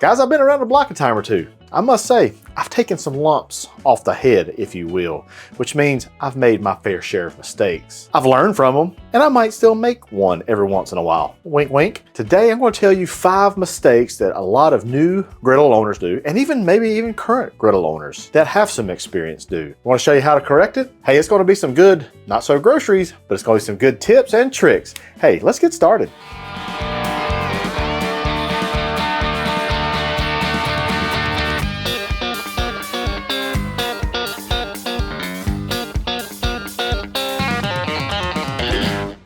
Guys, I've been around the block a time or two. I must say, I've taken some lumps off the head, if you will, which means I've made my fair share of mistakes. I've learned from them, and I might still make one every once in a while. Wink, wink. Today, I'm going to tell you 5 mistakes that a lot of new griddle owners do, and maybe even current griddle owners that have some experience do. I want to show you how to correct it. Hey, it's going to be some good, not so groceries, but it's going to be some good tips and tricks. Hey, let's get started.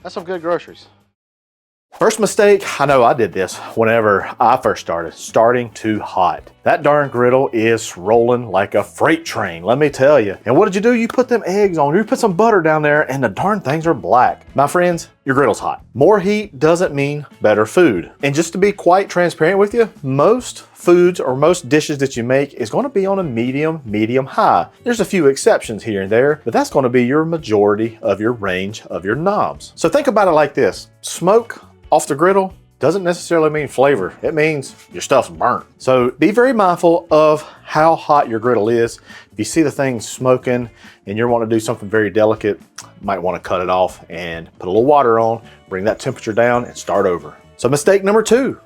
That's some good groceries. First mistake, I know I did this whenever I first started, starting too hot. That darn griddle is rolling like a freight train, let me tell you. And what did you do? You put them eggs on, you put some butter down there, and the darn things are black. My friends, your griddle's hot. More heat doesn't mean better food. And just to be quite transparent with you, most foods or most dishes that you make is going to be on a medium high. There's a few exceptions here and there, but that's going to be your majority of your range of your knobs. So think about it like this. Smoke off the griddle doesn't necessarily mean flavor. It means your stuff's burnt. So be very mindful of how hot your griddle is. If you see the thing smoking and you're wanting to do something very delicate, you might want to cut it off and put a little water on, bring that temperature down and start over. So mistake number 2.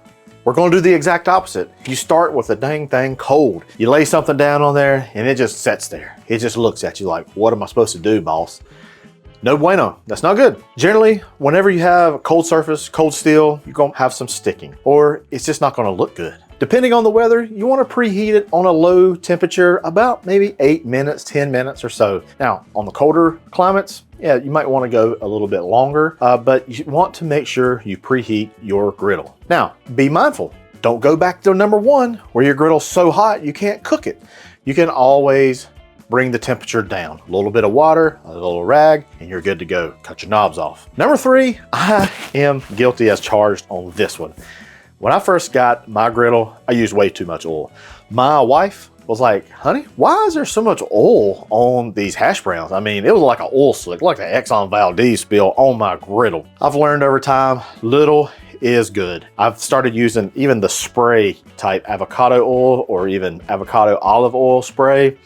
We're going to do the exact opposite. You start with the dang thing cold. You lay something down on there and it just sits there. It just looks at you like, what am I supposed to do, boss? No bueno, that's not good. Generally, whenever you have a cold surface, cold steel, you're gonna have some sticking, or it's just not gonna look good. Depending on the weather, you wanna preheat it on a low temperature, about maybe 8 minutes, 10 minutes or so. Now, on the colder climates, yeah, you might wanna go a little bit longer, but you want to make sure you preheat your griddle. Now, be mindful. Don't go back to number 1, where your griddle's so hot you can't cook it. You can always bring the temperature down. A little bit of water, a little rag, and you're good to go. Cut your knobs off. Number 3, I am guilty as charged on this one. When I first got my griddle, I used way too much oil. My wife was like, honey, why is there so much oil on these hash browns? I mean, it was like an oil slick, like the Exxon Valdez spill on my griddle. I've learned over time, little is good. I've started using even the spray type avocado oil or even avocado olive oil spray.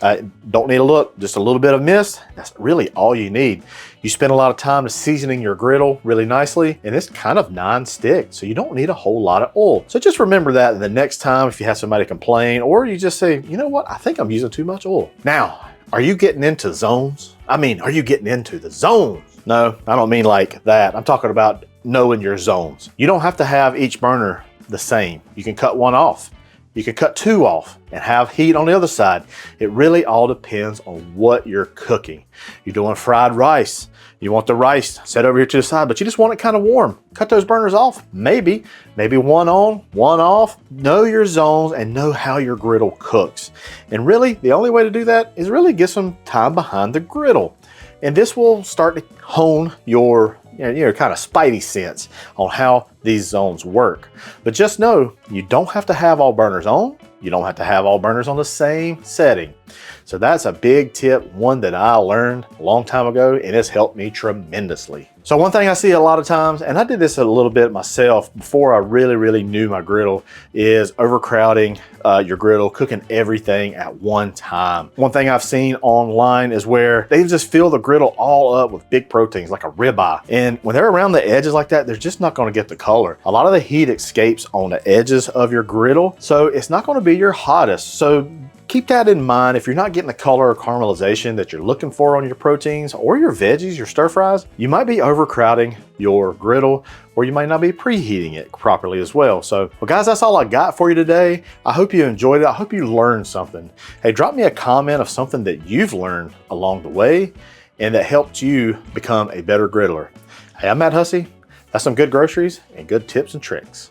Don't need a look, just a little bit of mist. That's really all you need. You spend a lot of time seasoning your griddle really nicely, and it's kind of non-stick, so you don't need a whole lot of oil. So just remember that the next time if you have somebody complain, or you just say, you know what, I think I'm using too much oil. Now, are you getting into zones? I mean, are you getting into the zones? No, I don't mean like that. I'm talking about knowing your zones. You don't have to have each burner the same. You can cut one off. You can cut 2 off and have heat on the other side. It really all depends on what you're cooking. You're doing fried rice. You want the rice set over here to the side, but you just want it kind of warm. Cut those burners off. Maybe one on, one off. Know your zones and know how your griddle cooks. And really, the only way to do that is really get some time behind the griddle. And this will start to hone your kind of spidey sense on how these zones work. But just know, you don't have to have all burners on. You don't have to have all burners on the same setting. So that's a big tip, one that I learned a long time ago, and it's helped me tremendously. So one thing I see a lot of times, and I did this a little bit myself before I really knew my griddle, is overcrowding your griddle, cooking everything at one time. One thing I've seen online is where they just fill the griddle all up with big proteins, like a ribeye. And when they're around the edges like that, they're just not gonna get the color. A lot of the heat escapes on the edges of your griddle, so it's not gonna be your hottest. So keep that in mind. If you're not getting the color or caramelization that you're looking for on your proteins or your veggies, your stir fries, you might be overcrowding your griddle, or you might not be preheating it properly as well. So, well guys, that's all I got for you today. I hope you enjoyed it. I hope you learned something. Hey, drop me a comment of something that you've learned along the way and that helped you become a better griddler. Hey, I'm Matt Hussey. That's some good groceries and good tips and tricks.